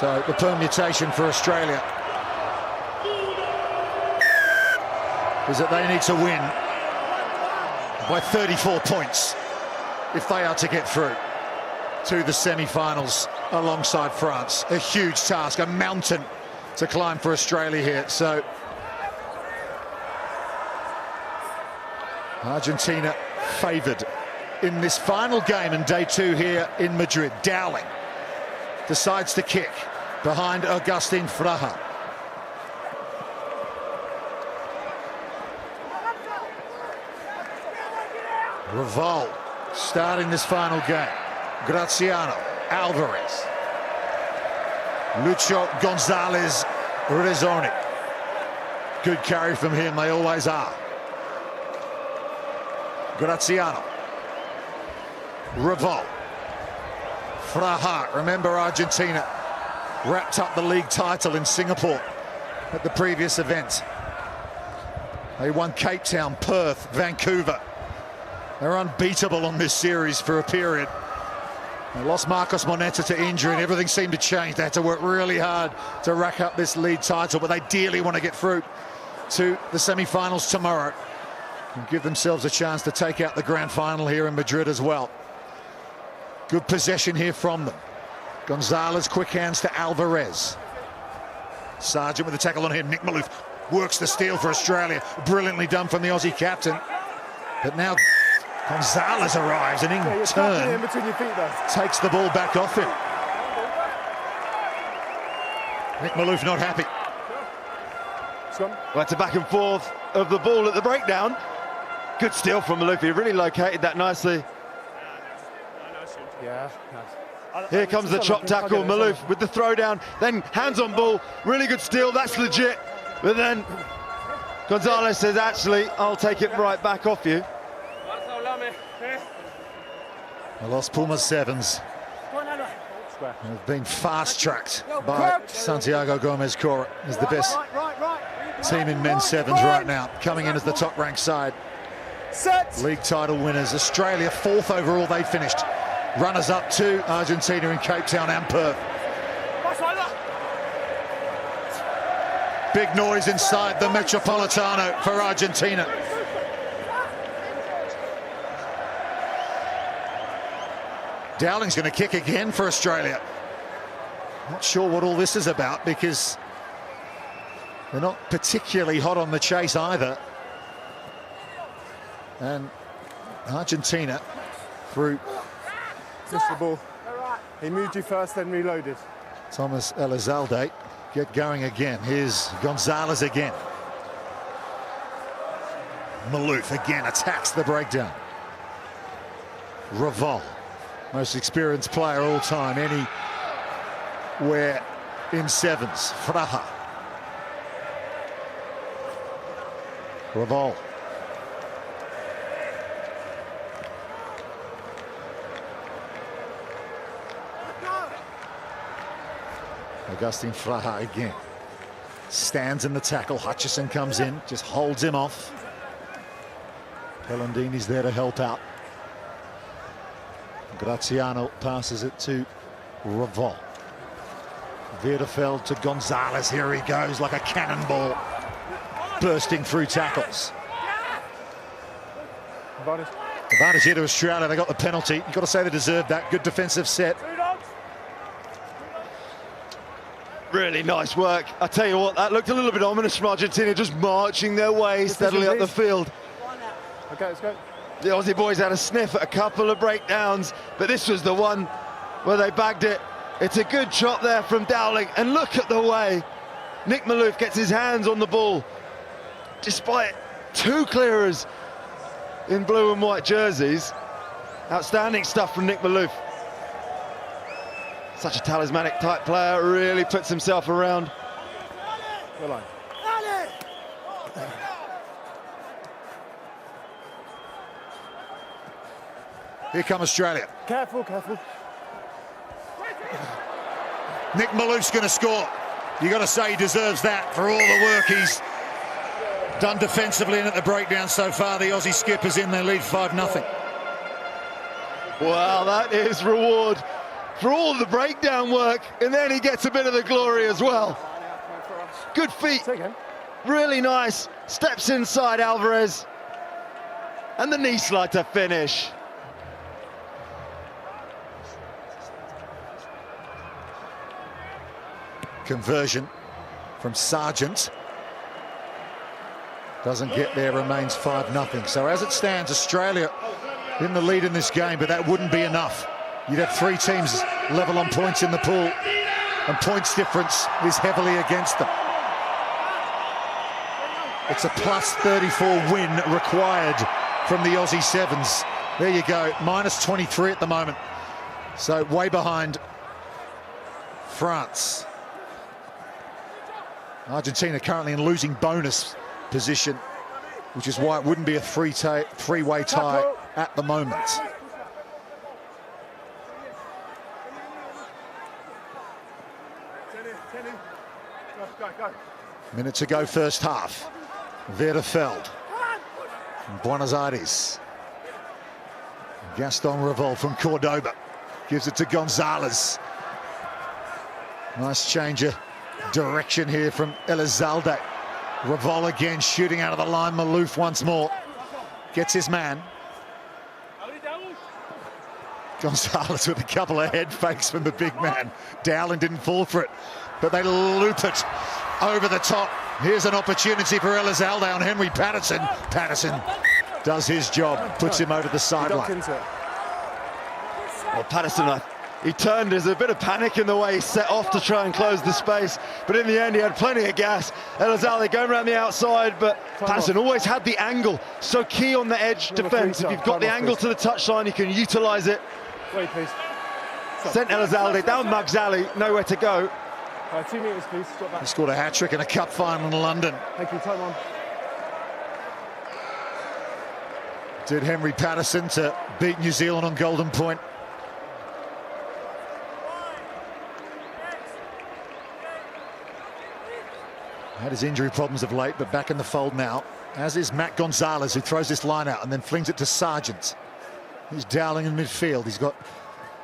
So the permutation for Australia is that they need to win by 34 points if they are to get through to the semi-finals alongside France. A huge task, a mountain to climb for Australia here. So Argentina favoured in this final game in day 2 here in Madrid. Dowling decides to kick behind Agustin Fraha. Raval starting this final game. Graziano, Alvarez, Lucho Gonzalez, Rezzoni. Good carry from him, they always are. Graziano, Raval, Fraha. Remember, Argentina wrapped up the league title in Singapore at the previous event. They won Cape Town, Perth, Vancouver. They're unbeatable on this series for a period. They lost Marcos Moneta to injury and everything seemed to change. They had to work really hard to rack up this league title, but they dearly want to get through to the semi-finals tomorrow and give themselves a chance to take out the grand final here in Madrid as well. Good possession here from them. Gonzalez, quick hands to Alvarez. Sargent with the tackle on him. Nick Malouf works the steal for Australia. Brilliantly done from the Aussie captain. But now Gonzalez arrives and in turn takes the ball back off him. Nick Malouf not happy. Well, it's a back and forth of the ball at the breakdown. Good steal from Malouf. He really located that nicely. Yeah. Here comes the chop tackle. Malouf with the throwdown, then hands on ball. Really good steal. That's legit. But then Gonzalez says, actually, I'll take it right back off you. The Los Pumas Sevens have been fast-tracked by Santiago Gomez Cora as the best team in men's sevens right now, coming in as the top-ranked side. League title winners. Australia 4th overall, they finished. Runners-up to Argentina in Cape Town and Perth. Big noise inside the Metropolitano for Argentina. Dowling's going to kick again for Australia. Not sure what all this is about because they're not particularly hot on the chase either. And Argentina through. Missed the ball. He moved you first, then reloaded. Thomas Elizalde get going again. Here's Gonzalez again. Malouf again attacks the breakdown. Raval, most experienced player all time, anywhere in sevens. Fraha. Raval. Agustin Fraha again. Stands in the tackle. Hutchison comes in, just holds him off. Pellandini's there to help out. Graziano passes it to Raval. Wiedefeld to Gonzalez. Here he goes like a cannonball, bursting through tackles. Advantage here to Australia. They got the penalty. You've got to say they deserved that. Good defensive set. Really nice work. I tell you what, that looked a little bit ominous from Argentina, just marching their way steadily up the field. Okay, let's go. The Aussie boys had a sniff at a couple of breakdowns, but this was the one where they bagged it. It's a good chop there from Dowling, and look at the way Nick Malouf gets his hands on the ball, despite 2 clearers in blue and white jerseys. Outstanding stuff from Nick Malouf. Such a talismanic type player, really puts himself around. Good line. Here come Australia. Careful, careful. Nick Malouf's going to score. You got to say he deserves that for all the work he's done defensively and at the breakdown so far. The Aussie skippers in their lead 5-0. Wow, that is reward for all the breakdown work, and then he gets a bit of the glory as well. Good feet, really nice. Steps inside Alvarez, and the knee slide to finish. Conversion from Sargent. Doesn't get there, remains 5-0. So as it stands, Australia in the lead in this game, but that wouldn't be enough. You'd have 3 teams level on points in the pool, and points difference is heavily against them. It's a plus 34 win required from the Aussie Sevens. There you go, minus 23 at the moment. So way behind France. Argentina currently in losing bonus position, which is why it wouldn't be a three-way tie at the moment. Minute to go first half. Werderfeld from Buenos Aires. Gaston Revol from Cordoba gives it to Gonzalez. Nice change of direction here from Elizalde. Revol again shooting out of the line. Malouf once more gets his man. Gonzalez with a couple of head fakes from the big man. Dowling didn't fall for it, but they loop it over the top. Here's an opportunity for Elizalde on Henry Patterson. Patterson does his job, puts him over the sideline. Well, Patterson, he turned. There's a bit of panic in the way he set off to try and close the space, but in the end he had plenty of gas. Elizalde going around the outside, but Patterson always had the angle. So key on the edge defence. If you've got the angle to the touchline, you can utilise it. Wait, please. Sent Elizalde down Magzali, nowhere to go. 2 meters, please. Stop that. He scored a hat-trick in a cup final in London. Thank you, time on. Did Henry Patterson to beat New Zealand on Golden Point. Had his injury problems of late, but back in the fold now, as is Matt Gonzalez, who throws this line out and then flings it to Sargent. He's Dowling in midfield. He's got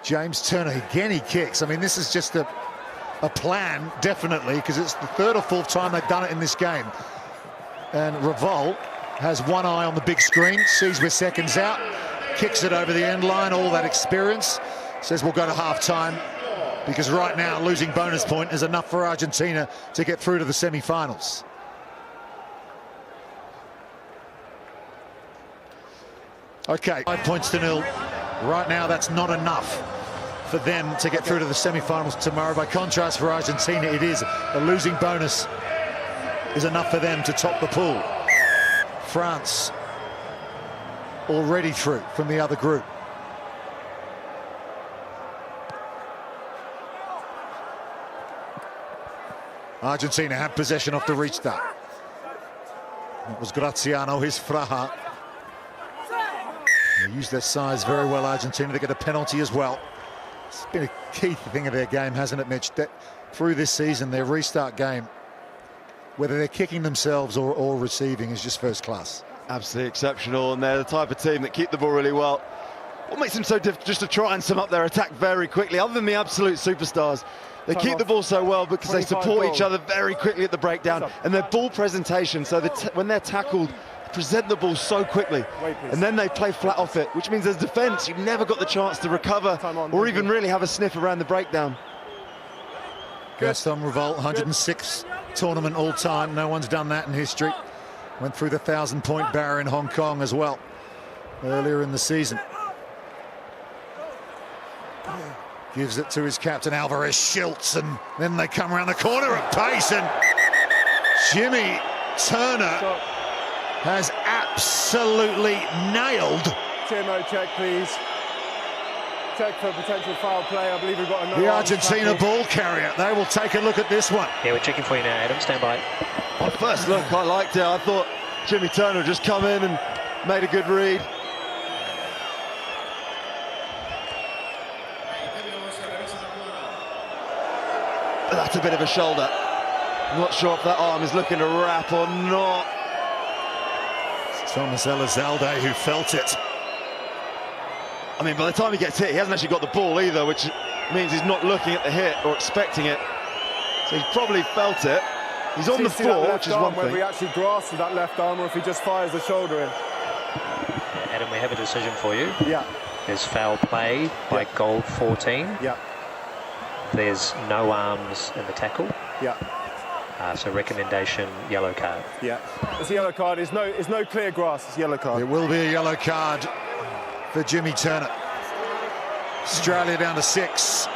James Turner. Again, he kicks. I mean, this is just a plan, definitely, because it's the 3rd or 4th time they've done it in this game. And Revol has one eye on the big screen, sees we're seconds out, kicks it over the end line, all that experience. Says we'll go to half-time, because right now losing bonus point is enough for Argentina to get through to the semi-finals. Okay, 5 points to 0. Right now that's not enough for them to get through to the semi-finals tomorrow. By contrast, for Argentina, it is. A losing bonus is enough for them to top the pool. France already through from the other group. Argentina had possession off the restart. It was Graziano, his Fraha. They use their size very well, Argentina, to get a penalty as well. It's been a key thing of their game, hasn't it, Mitch? That through this season, their restart game, whether they're kicking themselves or receiving, is just first class. Absolutely exceptional, and they're the type of team that keep the ball really well. What makes them so difficult? Just to try and sum up their attack very quickly, other than the absolute superstars, they keep the ball so well because they support each other very quickly at the breakdown, and their ball presentation, so that when they're tackled, present the ball so quickly, and then they play flat off it, which means as defence, you've never got the chance to recover or even really have a sniff around the breakdown. Gaston Revol, 106th tournament all-time. No one's done that in history. Went through the 1,000-point barrier in Hong Kong as well earlier in the season. Gives it to his captain Alvarez Schultz, and then they come around the corner at pace, and Jimmy Turner has absolutely nailed. TMO check, please. Check for potential foul play. I believe we've got another. The Argentina ball carrier. They will take a look at this one. Yeah, we're checking for you now, Adam. Stand by. On first look, I liked it. I thought Jimmy Turner just come in and made a good read. But that's a bit of a shoulder. I'm not sure if that arm is looking to wrap or not. Thomas Elizalde who felt it. I mean, by the time he gets hit, he hasn't actually got the ball either, which means he's not looking at the hit or expecting it. So he's probably felt it. He's on the floor, which is one thing. Whether he actually grasps that left arm or if he just fires the shoulder in. Adam, we have a decision for you. Yeah. There's foul play by goal 14. Yeah. There's no arms in the tackle. Yeah. So recommendation, yellow card. Yeah. It's a yellow card. It's no clear grass. It's a yellow card. It will be a yellow card for Jimmy Turner. Australia down to 6.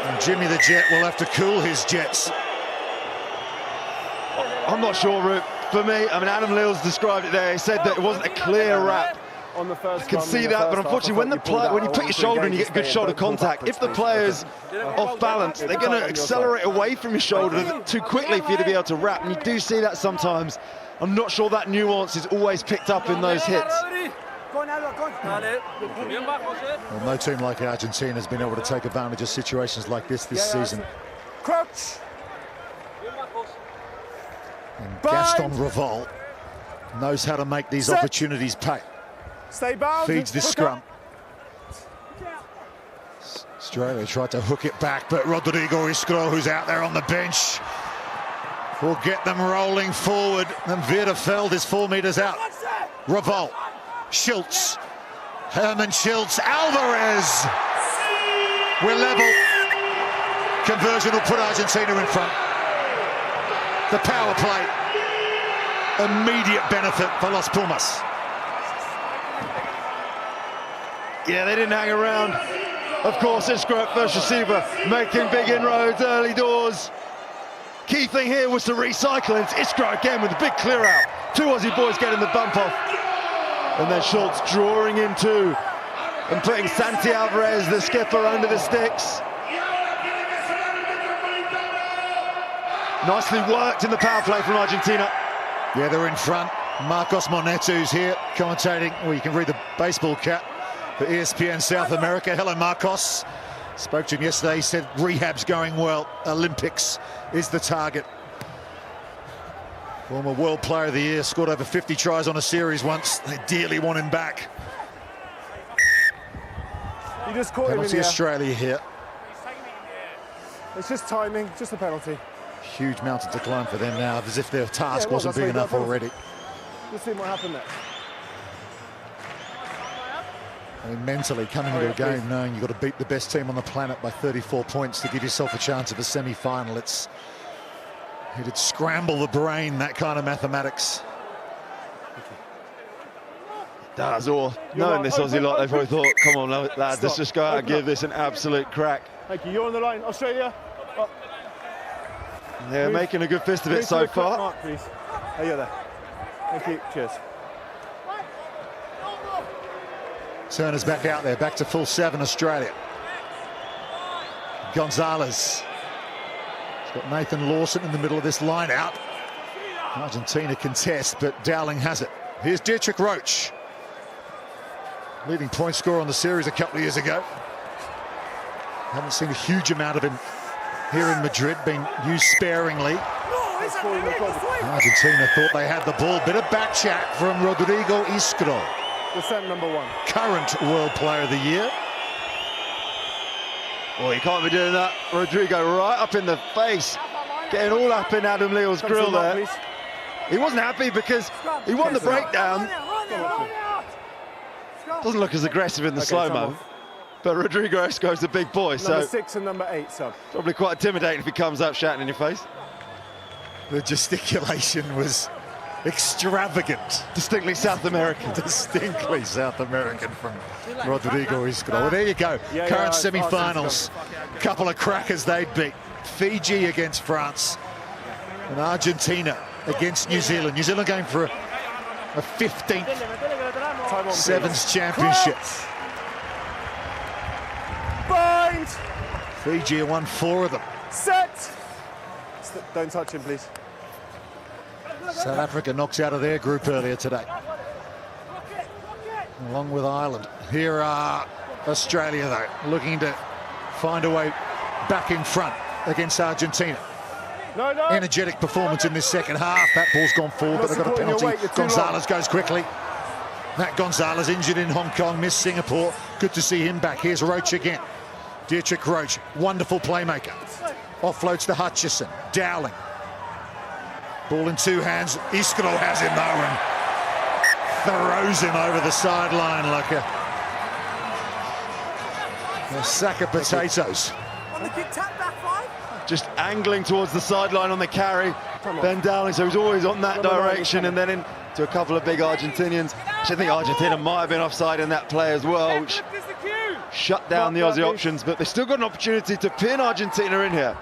And Jimmy the Jet will have to cool his jets. I'm not sure, Root. For me, I mean, Adam Leals described it there. He said that it wasn't a clear wrap. On the first I can see that, but unfortunately, when you put your shoulder and you get good shoulder contact, if the player's off balance, they're going to accelerate away from your shoulder too quickly for you to be able to wrap. And you do see that sometimes. I'm not sure that nuance is always picked up in those hits. Well, no team like Argentina has been able to take advantage of situations like this season. Crouch. And Gaston Revol knows how to make these opportunities pay. Stay bound. Feeds the scrum. Australia tried to hook it back, but Rodrigo Iskro, who's out there on the bench, will get them rolling forward. And Veerefeld is 4 meters out. Revol, Schultz, Herman Schultz, Alvarez. We're level. Conversion will put Argentina in front. The power play. Immediate benefit for Los Pumas. Yeah, they didn't hang around. Of course, Iskro at first receiver, making big inroads early doors. Key thing here was to recycle, and it's Iskro again with a big clear out. 2 Aussie boys getting the bump off. And then Schultz drawing in 2 and putting Santi Alvarez, the skipper, under the sticks. Nicely worked in the power play from Argentina. Yeah, they're in front. Marcos Moneto's here commentating. Well, you can read the baseball cap for ESPN South America. Hello, Marcos. Spoke to him yesterday. He said rehab's going well. Olympics is the target. Former World Player of the Year, scored over 50 tries on a series once. They dearly want him back. You just caught him in Penalty the air. Australia here. It's just timing, just a penalty. Huge mountain to climb for them now, as if their task Yeah, wasn't big enough already. Let's see what happened next. I mean, mentally coming into a game knowing you've got to beat the best team on the planet by 34 points to give yourself a chance of a semi-final. It'd scramble the brain, that kind of mathematics. Does, or knowing this Aussie lot, they probably thought, come on, lads, let's just go out and give this an absolute crack. Thank you. You're on the line, Australia. Up. They're making a good fist of it so far. Mark, please. Oh, you're there. Thank you. Cheers. Turner's back out there, back to full 7, Australia. Gonzalez. He's got Nathan Lawson in the middle of this line out. Argentina contest, but Dowling has it. Here's Dietrich Roach. Leading point scorer on the series a couple of years ago. Haven't seen a huge amount of him here in Madrid, being used sparingly. Argentina thought they had the ball. Bit of back chat from Rodrigo Iskro. Percent number 1. Current World Player of the Year. Well, you can't be doing that. Rodrigo right up in the face. Getting all up in Adam Leal's grill there. He wasn't happy because he won the breakdown. Doesn't look as aggressive in the slow-mo. But Rodrigo Iskro's a big boy, so... Number 6 and number 8, sub. Probably quite intimidating if he comes up shouting in your face. The gesticulation was extravagant. Distinctly South American. Distinctly South American from Rodrigo Iskro. Well, there you go. Current semi-finals. Couple of crackers they'd beat. Fiji against France. And Argentina against New Zealand. New Zealand going for a 15th Sevens championship. Bind! Fiji have won 4 of them. Set! Don't touch him, please. South Africa knocks out of their group earlier today, along with Ireland. Here are Australia, though, looking to find a way back in front against Argentina. No. Energetic performance in this second half. That ball's gone forward, but they've got a penalty. Gonzalez goes quickly. Matt Gonzalez injured in Hong Kong, missed Singapore. Good to see him back. Here's Roach again. Dietrich Roach, wonderful playmaker. Offloads to Hutchison. Dowling. Ball in two hands. Iskro has him though and throws him over the sideline like a sack of potatoes. Just angling towards the sideline on the carry. Ben Dowling, so he's always on that direction, and then into a couple of big Argentinians. Actually, I think Argentina might have been offside in that play as well, which shut down the Aussie options, but they've still got an opportunity to pin Argentina in here.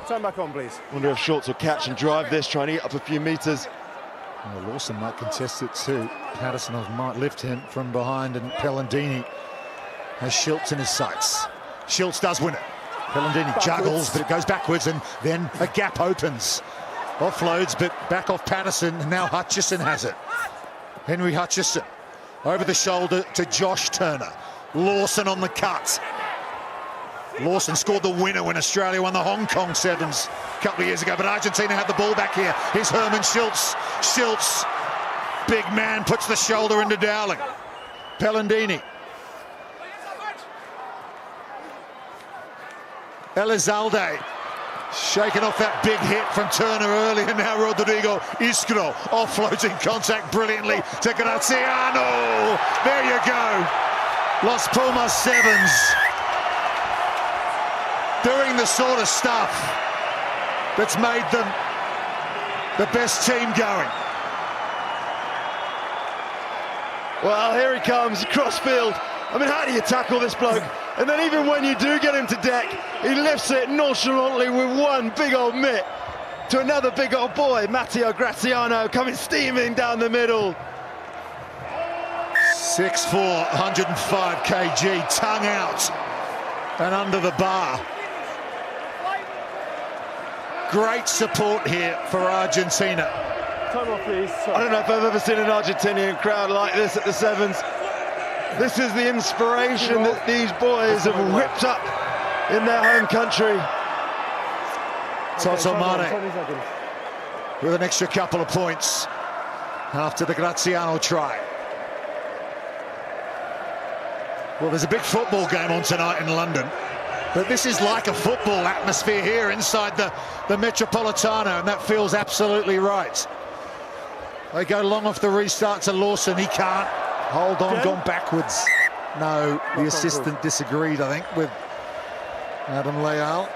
Turn back on, please. Wonder if Schultz will catch and drive this, trying to get up a few metres. Well, Lawson might contest it too. Patterson might lift him from behind, and Pellandini has Schultz in his sights. Schultz does win it. Pellandini juggles, but it goes backwards, and then a gap opens. Offloads, but back off Patterson, and now Hutchison has it. Henry Hutchison over the shoulder to Josh Turner. Lawson on the cut. Lawson scored the winner when Australia won the Hong Kong Sevens a couple of years ago, but Argentina had the ball back here. Here's Herman Schultz. Schultz, big man, puts the shoulder into Dowling. Pellandini. Elizalde shaking off that big hit from Turner earlier. Now Rodrigo Iskro offloads in contact brilliantly to Graziano. There you go. Los Pumas Sevens doing the sort of stuff that's made them the best team going. Well, here he comes, crossfield. I mean, how do you tackle this bloke? And then even when you do get him to deck, he lifts it nonchalantly with one big old mitt to another big old boy, Matteo Graziano, coming steaming down the middle. 6'4", 105 kg, tongue out and under the bar. Great support here for Argentina. Time off, please. I don't know if I've ever seen an Argentinian crowd like this at the Sevens. This is the inspiration that these boys have whipped up in their home country. Toto Mane with an extra couple of points after the Graziano try. Well, there's a big football game on tonight in London, but this is like a football atmosphere here inside the Metropolitano, and that feels absolutely right. They go long off the restart to Lawson. He can't hold on, gone backwards. No, the assistant disagreed, I think, with Adam Leal.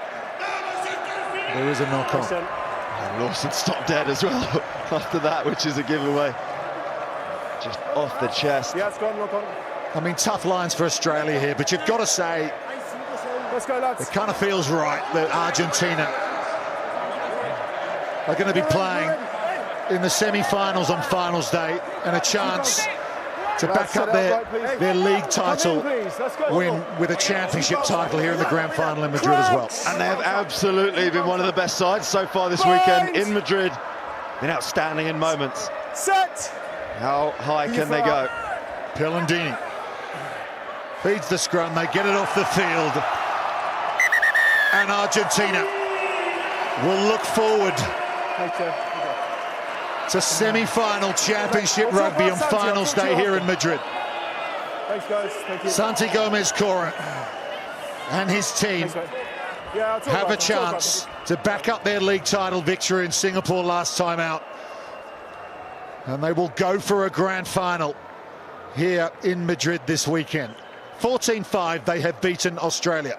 There is a knock-on. And Lawson stopped dead as well after that, which is a giveaway. Just off the chest. Yeah, it's gone, knock on. I mean, tough lines for Australia here, but you've got to say, Let's go, lads. it kind of feels right that Argentina are going to be playing in the semi-finals on finals day, and a chance to back up their league title win with a championship title here in the grand final in Madrid as well. And they have absolutely been one of the best sides so far this weekend in Madrid. Been outstanding in moments. Set. How high can they go? Pellandini feeds the scrum, they get it off the field, and Argentina will look forward to semi-final championship rugby on finals day here in Madrid. Thanks, guys. Thank you. Santi Gomez-Cora and his team have a chance to back up their league title victory in Singapore last time out, and they will go for a grand final here in Madrid this weekend. 14-5, they have beaten Australia.